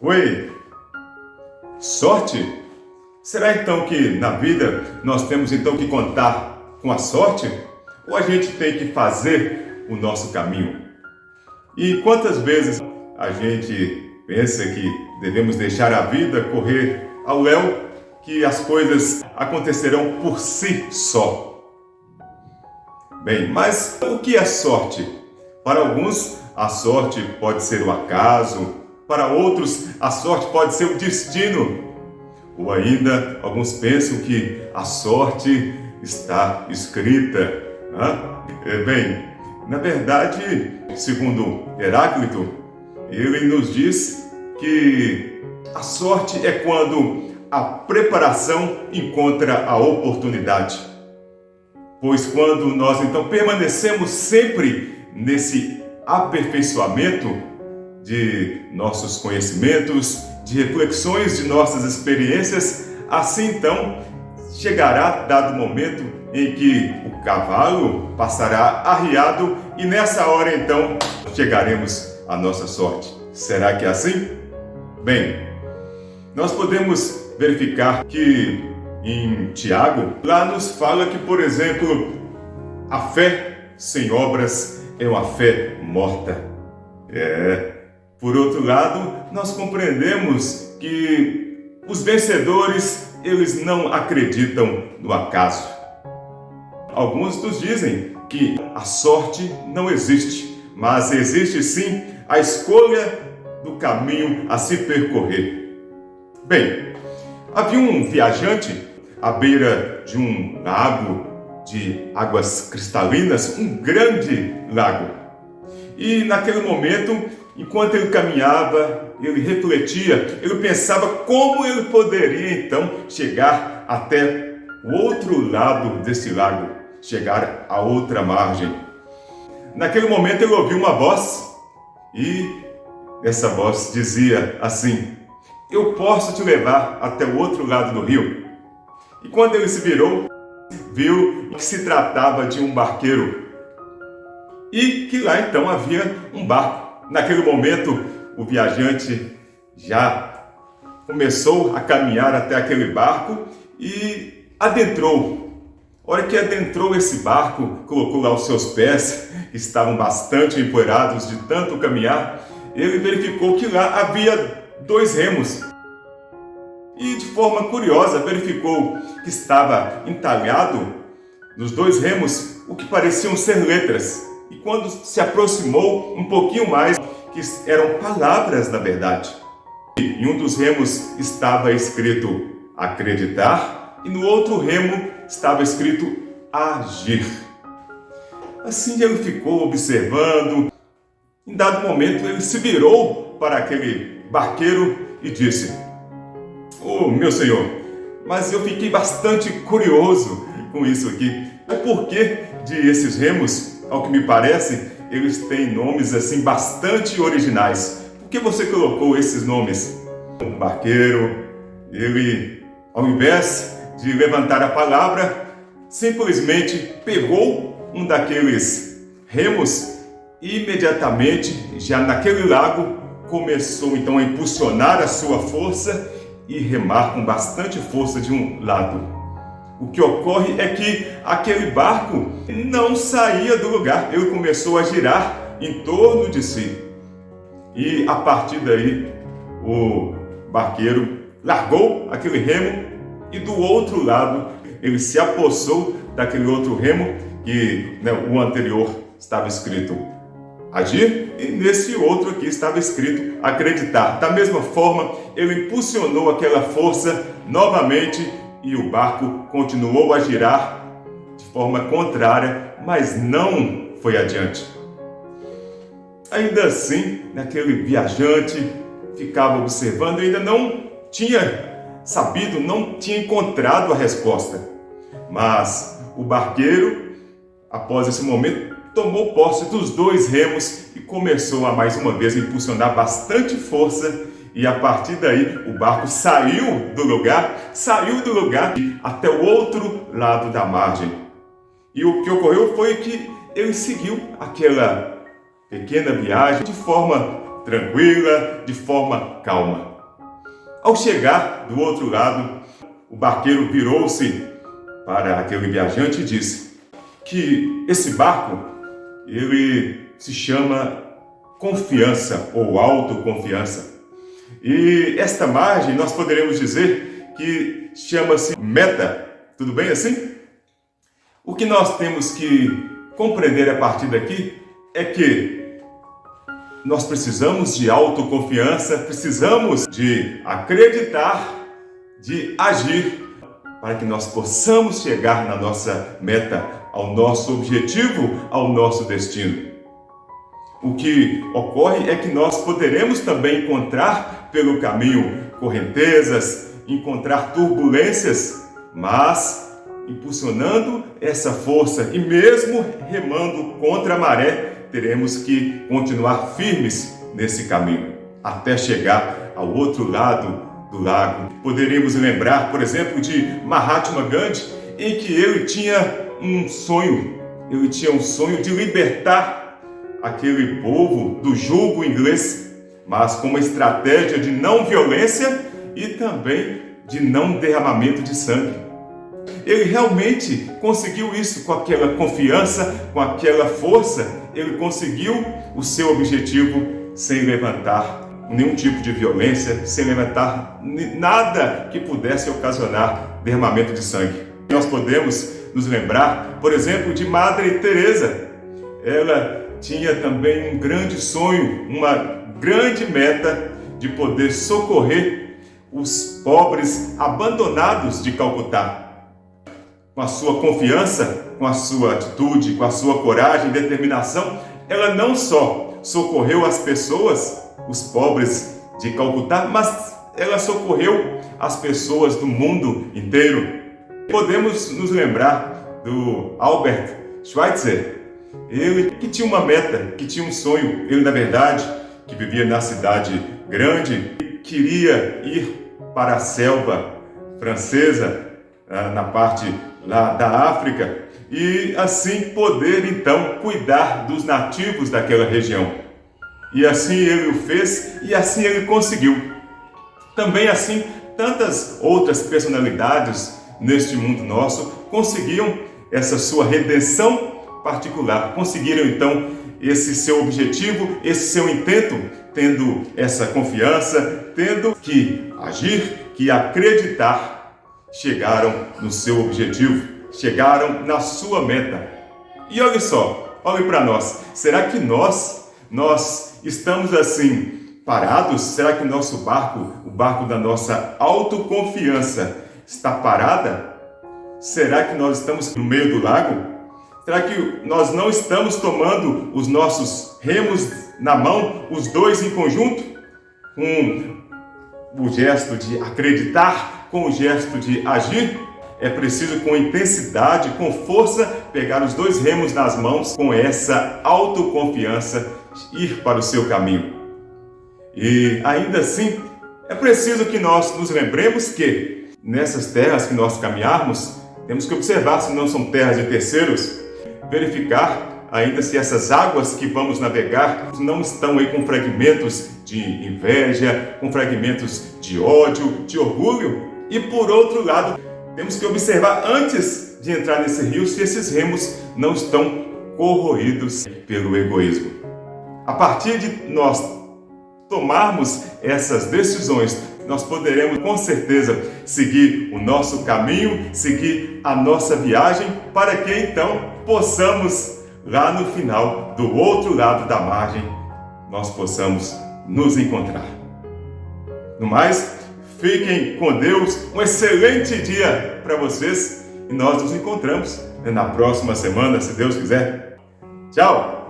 Oi, sorte? Será então que na vida nós temos então que contar com a sorte? Ou a gente tem que fazer o nosso caminho? E quantas vezes a gente pensa que devemos deixar a vida correr ao léu, que as coisas acontecerão por si só? Bem, mas o que é sorte? Para alguns, a sorte pode ser o acaso, para outros, a sorte pode ser o destino. Ou ainda, alguns pensam que a sorte está escrita. Bem, na verdade, segundo Heráclito, ele nos diz que a sorte é quando a preparação encontra a oportunidade. Pois quando nós então permanecemos sempre nesse aperfeiçoamento de nossos conhecimentos, de reflexões de nossas experiências, assim então chegará dado momento em que o cavalo passará arriado e nessa hora então chegaremos à nossa sorte. Será que é assim? Bem, nós podemos verificar que em Tiago, lá nos fala que, por exemplo, a fé sem obras é uma fé morta. Por outro lado, nós compreendemos que os vencedores, eles não acreditam no acaso. Alguns nos dizem que a sorte não existe, mas existe sim a escolha do caminho a se percorrer. Bem, havia um viajante à beira de um lago de águas cristalinas, um grande lago. E naquele momento, enquanto ele caminhava, ele refletia, ele pensava como ele poderia então chegar até o outro lado desse lago, chegar à outra margem. Naquele momento ele ouviu uma voz e essa voz dizia assim: "Eu posso te levar até o outro lado do rio." E quando ele se virou, viu que se tratava de um barqueiro e que lá então havia um barco. Naquele momento, o viajante já começou a caminhar até aquele barco e adentrou. A hora que adentrou esse barco, colocou lá os seus pés, que estavam bastante empoeirados de tanto caminhar, ele verificou que lá havia 2 remos. E de forma curiosa verificou que estava entalhado nos 2 remos o que pareciam ser letras. E quando se aproximou um pouquinho mais, que eram palavras na verdade. Em um dos remos estava escrito acreditar e no outro remo estava escrito agir. Assim ele ficou observando. Em dado momento ele se virou para aquele barqueiro e disse: "Oh, meu senhor, mas eu fiquei bastante curioso com isso aqui. O porquê de esses remos, ao que me parece, eles têm nomes assim bastante originais. Por que você colocou esses nomes?" O barqueiro, ele, ao invés de levantar a palavra, simplesmente pegou um daqueles remos e imediatamente, já naquele lago, começou então a impulsionar a sua força e remar com bastante força de um lado. O que ocorre é que aquele barco não saía do lugar, ele começou a girar em torno de si. E a partir daí, o barqueiro largou aquele remo e do outro lado, ele se apossou daquele outro remo que o anterior estava escrito agir e nesse outro aqui estava escrito acreditar. Da mesma forma, ele impulsionou aquela força novamente e o barco continuou a girar de forma contrária, mas não foi adiante. Ainda assim, aquele viajante ficava observando e ainda não tinha sabido, não tinha encontrado a resposta. Mas o barqueiro, após esse momento, tomou posse dos 2 remos e começou a mais uma vez impulsionar bastante força e a partir daí o barco saiu do lugar até o outro lado da margem. E o que ocorreu foi que ele seguiu aquela pequena viagem de forma tranquila, de forma calma. Ao chegar do outro lado, o barqueiro virou-se para aquele viajante e disse que esse barco, ele se chama confiança ou autoconfiança. E esta margem nós poderemos dizer que chama-se meta. Tudo bem assim? O que nós temos que compreender a partir daqui é que nós precisamos de autoconfiança, precisamos de acreditar, de agir, para que nós possamos chegar na nossa meta, ao nosso objetivo, ao nosso destino. O que ocorre é que nós poderemos também encontrar pelo caminho correntezas, encontrar turbulências, mas impulsionando essa força e mesmo remando contra a maré, teremos que continuar firmes nesse caminho, até chegar ao outro lado do lago. Poderíamos lembrar, por exemplo, de Mahatma Gandhi, em que ele tinha um sonho de libertar aquele povo do jugo inglês, mas com uma estratégia de não violência e também de não derramamento de sangue. Ele realmente conseguiu isso com aquela confiança, com aquela força. Ele conseguiu o seu objetivo sem levantar nenhum tipo de violência, sem levantar nada que pudesse ocasionar derramamento de sangue. Nós podemos nos lembrar, por exemplo, de Madre Teresa. Ela tinha também um grande sonho, uma grande meta de poder socorrer os pobres abandonados de Calcutá. Com a sua confiança, com a sua atitude, com a sua coragem e determinação, ela não só socorreu as pessoas, os pobres de Calcutá, mas ela socorreu as pessoas do mundo inteiro. Podemos nos lembrar do Albert Schweitzer, ele que tinha uma meta, que tinha um sonho. Ele, na verdade, que vivia na cidade grande, queria ir para a selva francesa, na parte lá da África, e assim poder então cuidar dos nativos daquela região. E assim ele o fez, e assim ele conseguiu. Também assim, tantas outras personalidades neste mundo nosso conseguiam essa sua redenção particular, conseguiram então esse seu objetivo, esse seu intento, tendo essa confiança, tendo que agir, que acreditar, chegaram no seu objetivo, chegaram na sua meta. E olha só, olhe para nós, será que nós estamos assim parados? Será que o nosso barco, o barco da nossa autoconfiança, está parada? Será que nós estamos no meio do lago? Será que nós não estamos tomando os nossos remos na mão, os dois em conjunto, com o gesto de acreditar, com o gesto de agir? É preciso com intensidade, com força, pegar os dois remos nas mãos, com essa autoconfiança, ir para o seu caminho. E ainda assim, é preciso que nós nos lembremos que nessas terras que nós caminharmos, temos que observar se não são terras de terceiros, verificar ainda se essas águas que vamos navegar não estão aí com fragmentos de inveja, com fragmentos de ódio, de orgulho. E por outro lado, temos que observar antes de entrar nesse rio se esses remos não estão corroídos pelo egoísmo. A partir de nós tomarmos essas decisões, nós poderemos com certeza seguir o nosso caminho, seguir a nossa viagem, para que então possamos, lá no final, do outro lado da margem, nós possamos nos encontrar. No mais, fiquem com Deus, um excelente dia para vocês e nós nos encontramos na próxima semana, se Deus quiser. Tchau!